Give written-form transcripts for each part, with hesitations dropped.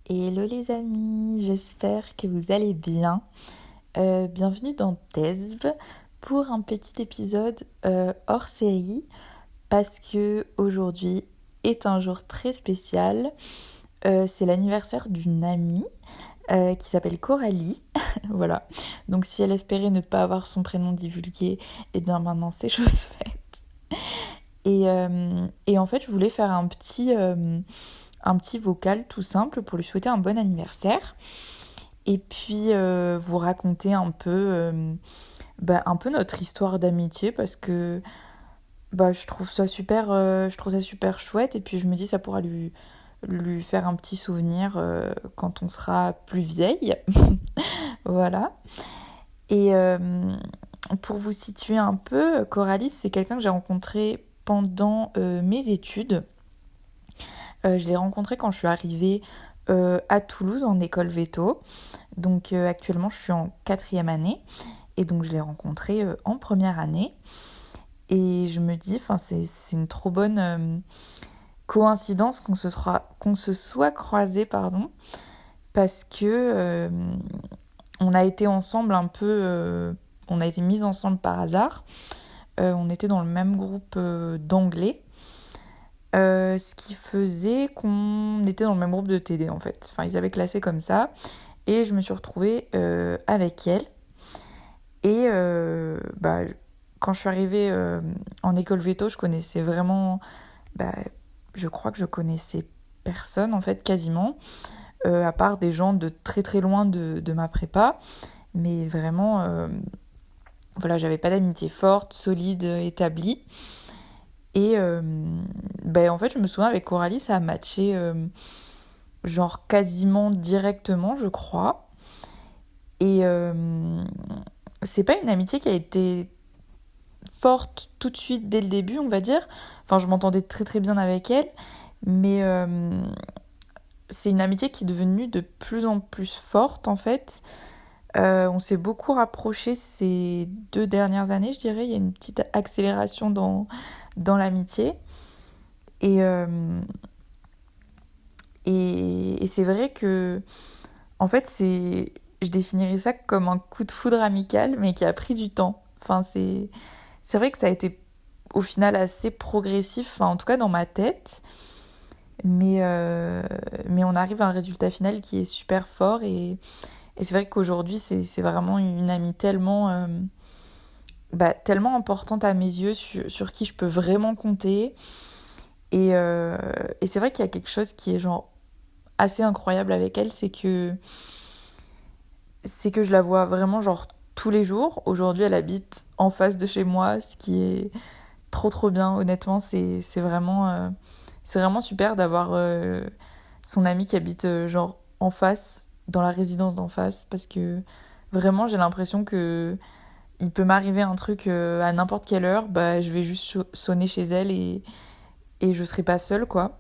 Hello les amis, j'espère que vous allez bien. Bienvenue dans TESV pour un petit épisode hors série parce que aujourd'hui est un jour très spécial. C'est l'anniversaire d'une amie qui s'appelle Coralie. Voilà. Donc si elle espérait ne pas avoir son prénom divulgué, eh bien maintenant c'est chose faite. Et en fait je voulais faire un petit vocal tout simple pour lui souhaiter un bon anniversaire. Et puis vous raconter un peu notre histoire d'amitié parce que je trouve ça super chouette et puis je me dis ça pourra lui faire un petit souvenir quand on sera plus vieille. Voilà. Et pour vous situer un peu, Coralie, c'est quelqu'un que j'ai rencontré pendant mes études. Je l'ai rencontré quand je suis arrivée à Toulouse en école veto. Donc actuellement je suis en 4e année et donc je l'ai rencontré en première année. Et je me dis, c'est une trop bonne coïncidence qu'on se soit croisés, pardon, parce que on a été ensemble on a été mis ensemble par hasard. On était dans le même groupe d'anglais. Ce qui faisait qu'on était dans le même groupe de TD en fait. Enfin, ils avaient classé comme ça. Et je me suis retrouvée avec elle. Et quand je suis arrivée en école veto, je connaissais vraiment. Bah, je crois que je connaissais personne, en fait, quasiment. À part des gens de très très loin de ma prépa. Mais vraiment, voilà, j'avais pas d'amitié forte, solide, établie. Et en fait, je me souviens avec Coralie, ça a matché genre quasiment directement, je crois. Et c'est pas une amitié qui a été forte tout de suite dès le début, on va dire. Enfin, je m'entendais très très bien avec elle, mais c'est une amitié qui est devenue de plus en plus forte en fait. On s'est beaucoup rapprochés ces 2 dernières années, je dirais. Il y a une petite accélération dans l'amitié. Et, euh, et c'est vrai que, en fait, je définirais ça comme un coup de foudre amical, mais qui a pris du temps. Enfin, c'est vrai que ça a été au final assez progressif, enfin, en tout cas dans ma tête. Mais on arrive à un résultat final qui est super fort. Et c'est vrai qu'aujourd'hui, c'est vraiment une amie tellement importante à mes yeux, sur qui je peux vraiment compter. Et c'est vrai qu'il y a quelque chose qui est genre assez incroyable avec elle, c'est que je la vois vraiment genre tous les jours. Aujourd'hui, elle habite en face de chez moi, ce qui est trop trop bien. Honnêtement, c'est vraiment super d'avoir son ami qui habite genre en face, dans la résidence d'en face, parce que vraiment j'ai l'impression que il peut m'arriver un truc à n'importe quelle heure, bah je vais juste sonner chez elle et je serai pas seule quoi.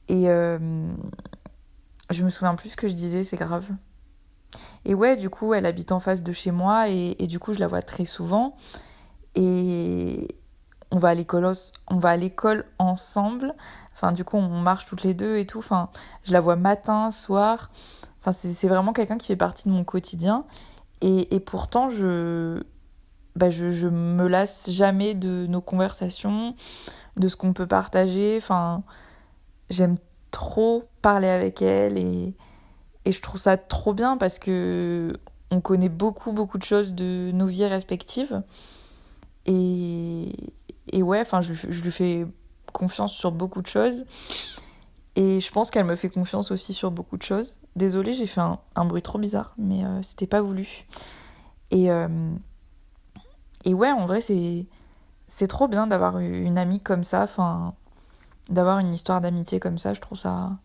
Et je me souviens plus ce que je disais, c'est grave. Et ouais, du coup, elle habite en face de chez moi et du coup, je la vois très souvent. Et on va à l'école ensemble. Enfin, du coup, on marche toutes les deux et tout. Enfin, je la vois matin, soir. Enfin, c'est vraiment quelqu'un qui fait partie de mon quotidien. Et pourtant, je me lasse jamais de nos conversations, de ce qu'on peut partager. Enfin, j'aime trop parler avec elle et je trouve ça trop bien parce que on connaît beaucoup, beaucoup de choses de nos vies respectives. Et, et ouais, enfin, je lui fais confiance sur beaucoup de choses. Et je pense qu'elle me fait confiance aussi sur beaucoup de choses. Désolée, j'ai fait un bruit trop bizarre, mais c'était pas voulu. Et, euh, et ouais, en vrai, c'est trop bien d'avoir une amie comme ça, enfin, d'avoir une histoire d'amitié comme ça. Je trouve ça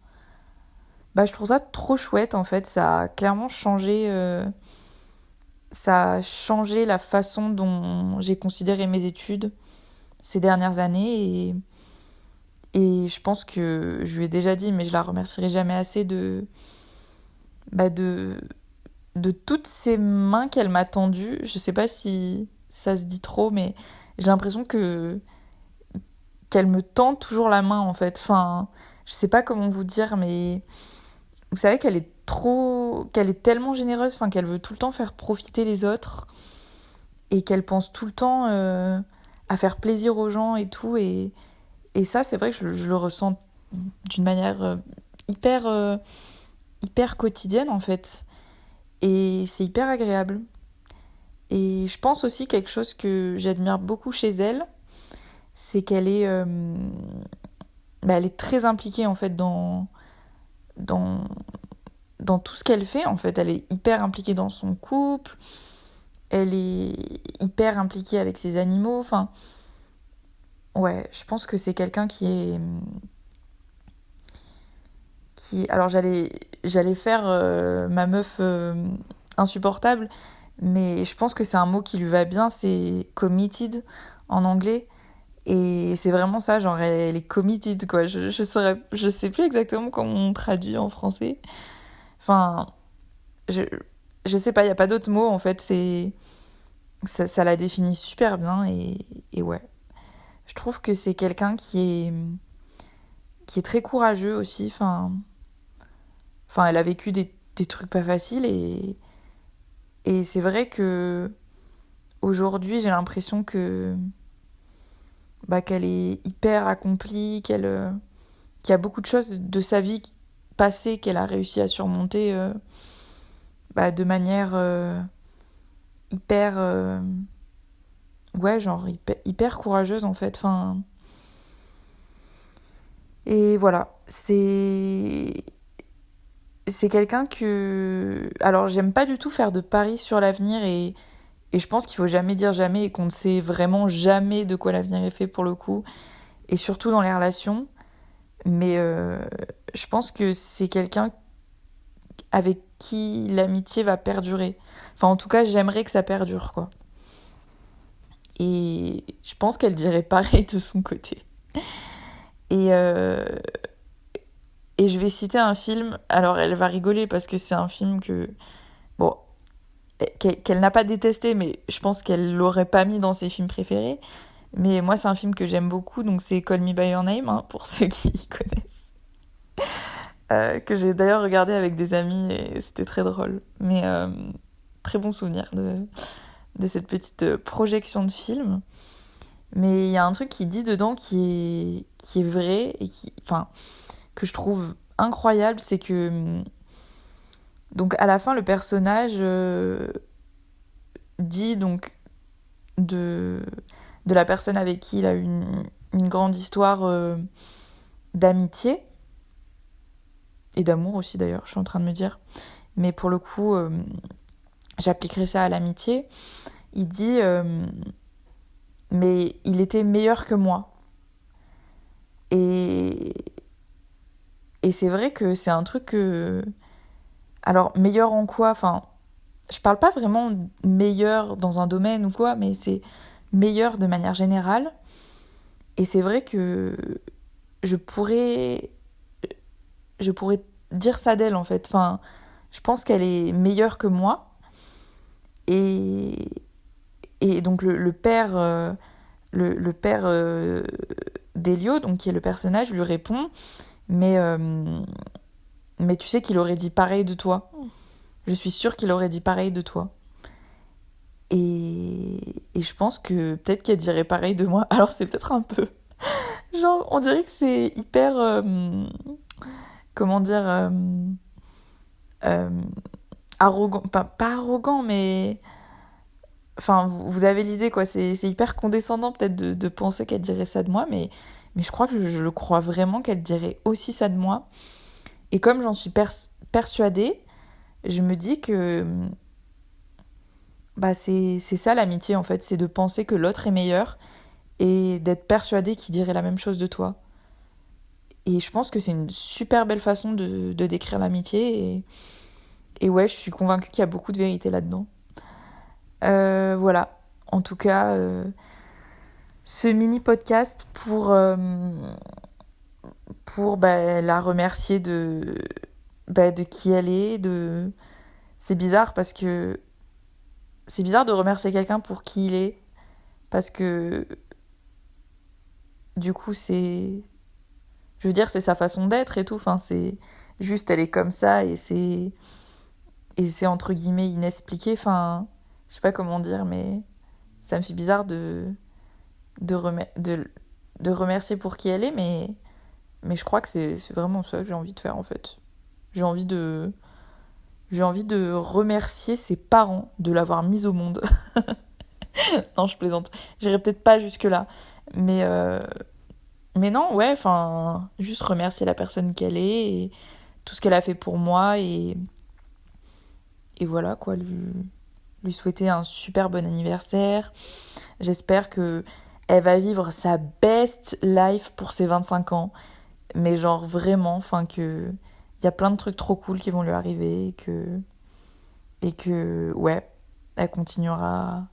trop chouette en fait. Ça a changé la façon dont j'ai considéré mes études ces dernières années et je pense que je lui ai déjà dit, mais je la remercierai jamais assez bah de, de toutes ces mains qu'elle m'a tendues. Je sais pas si ça se dit trop, mais j'ai l'impression qu'elle me tend toujours la main en fait. Enfin, je sais pas comment vous dire, mais vous savez qu'elle est tellement généreuse, enfin qu'elle veut tout le temps faire profiter les autres et qu'elle pense tout le temps à faire plaisir aux gens et tout. Et ça, c'est vrai que je le ressens d'une manière hyper, hyper quotidienne en fait. Et c'est hyper agréable. Et je pense aussi quelque chose que j'admire beaucoup chez elle, c'est qu'elle est, elle est très impliquée en fait dans, dans tout ce qu'elle fait en fait. Elle est hyper impliquée dans son couple, elle est hyper impliquée avec ses animaux. Enfin, ouais, je pense que c'est quelqu'un alors j'allais faire ma meuf insupportable, mais je pense que c'est un mot qui lui va bien, c'est committed en anglais. Et c'est vraiment ça, genre elle est committed quoi. Je sais plus exactement comment on traduit en français. Enfin, je, je sais pas, il y a pas d'autre mot en fait. Ça la définit super bien et ouais. Je trouve que c'est quelqu'un qui est très courageux aussi. Enfin, elle a vécu des trucs pas faciles et c'est vrai que aujourd'hui j'ai l'impression que qu'elle est hyper accomplie, qu'il y a beaucoup de choses de sa vie passée qu'elle a réussi à surmonter de manière hyper ouais genre hyper courageuse en fait. Enfin, et voilà, c'est quelqu'un que alors j'aime pas du tout faire de paris sur l'avenir et je pense qu'il faut jamais dire jamais et qu'on ne sait vraiment jamais de quoi l'avenir est fait pour le coup et surtout dans les relations. Mais je pense que c'est quelqu'un avec qui l'amitié va perdurer. Enfin, en tout cas, j'aimerais que ça perdure, quoi. Et je pense qu'elle dirait pareil de son côté. Et, euh, et je vais citer un film. Alors, elle va rigoler parce que c'est un film bon, qu'elle n'a pas détesté, mais je pense qu'elle l'aurait pas mis dans ses films préférés. Mais moi, c'est un film que j'aime beaucoup, donc c'est Call Me By Your Name, hein, pour ceux qui connaissent. Que j'ai d'ailleurs regardé avec des amis et c'était très drôle. Mais très bon souvenir de cette petite projection de film. Mais il y a un truc qui dit dedans qui est vrai et enfin, que je trouve incroyable, c'est que donc à la fin le personnage dit donc de, de la personne avec qui il a eu une grande histoire d'amitié et d'amour aussi d'ailleurs, je suis en train de me dire. Mais pour le coup, j'appliquerai ça à l'amitié. Il dit mais il était meilleur que moi. Et, et c'est vrai que c'est un truc que... Alors, meilleur en quoi? Enfin, je parle pas vraiment meilleur dans un domaine ou quoi, mais c'est meilleur de manière générale. Et c'est vrai que je pourrais, je pourrais dire ça d'elle, en fait. Enfin, je pense qu'elle est meilleure que moi. Et, et donc, le père, le père d'Elio, donc qui est le personnage, lui répond, mais, euh, mais tu sais qu'il aurait dit pareil de toi. Je suis sûre qu'il aurait dit pareil de toi. Et je pense que peut-être qu'elle dirait pareil de moi. Alors c'est peut-être un peu... Genre, on dirait que c'est hyper... comment dire euh, arrogant. Pas arrogant, mais... Enfin, vous avez l'idée, quoi. C'est hyper condescendant peut-être de penser qu'elle dirait ça de moi, mais je crois que je le crois vraiment qu'elle dirait aussi ça de moi. Et comme j'en suis persuadée, je me dis que c'est ça l'amitié en fait, c'est de penser que l'autre est meilleur et d'être persuadé qu'il dirait la même chose de toi. Et je pense que c'est une super belle façon de décrire l'amitié et ouais, je suis convaincue qu'il y a beaucoup de vérité là-dedans. Voilà, en tout cas, ce mini podcast pour la remercier de qui elle est. C'est bizarre parce que c'est bizarre de remercier quelqu'un pour qui il est parce que du coup je veux dire c'est sa façon d'être et tout, enfin juste elle est comme ça et c'est entre guillemets inexpliqué. Enfin, je sais pas comment dire, mais ça me fait bizarre de, de remercier pour qui elle est, mais je crois que c'est vraiment ça que j'ai envie de faire en fait. J'ai envie de, j'ai envie de remercier ses parents de l'avoir mise au monde. Non, je plaisante. J'irai peut-être pas jusque-là. Mais, euh, mais non, ouais, enfin, juste remercier la personne qu'elle est et tout ce qu'elle a fait pour moi et voilà quoi, lui souhaiter un super bon anniversaire. J'espère que elle va vivre sa best life pour ses 25 ans. Mais genre vraiment, enfin que il y a plein de trucs trop cool qui vont lui arriver et que ouais, elle continuera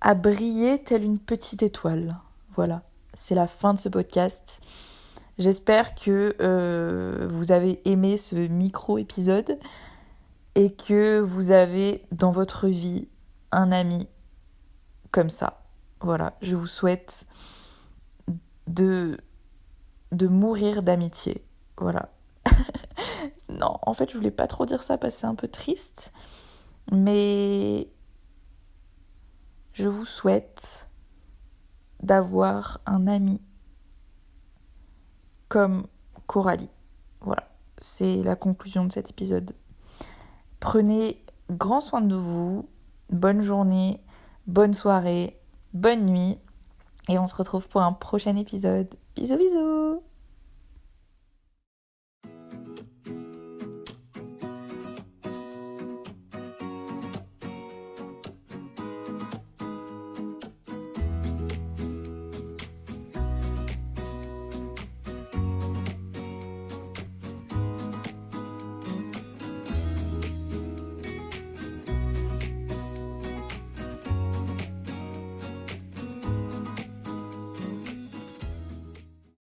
à briller telle une petite étoile. Voilà, c'est la fin de ce podcast. J'espère que vous avez aimé ce micro-épisode et que vous avez dans votre vie un ami comme ça. Voilà, je vous souhaite de, de mourir d'amitié. Voilà. Non, en fait, je voulais pas trop dire ça parce que c'est un peu triste, mais je vous souhaite d'avoir un ami comme Coralie. Voilà, c'est la conclusion de cet épisode. Prenez grand soin de vous, bonne journée, bonne soirée, bonne nuit, et on se retrouve pour un prochain épisode. Bisous bisous!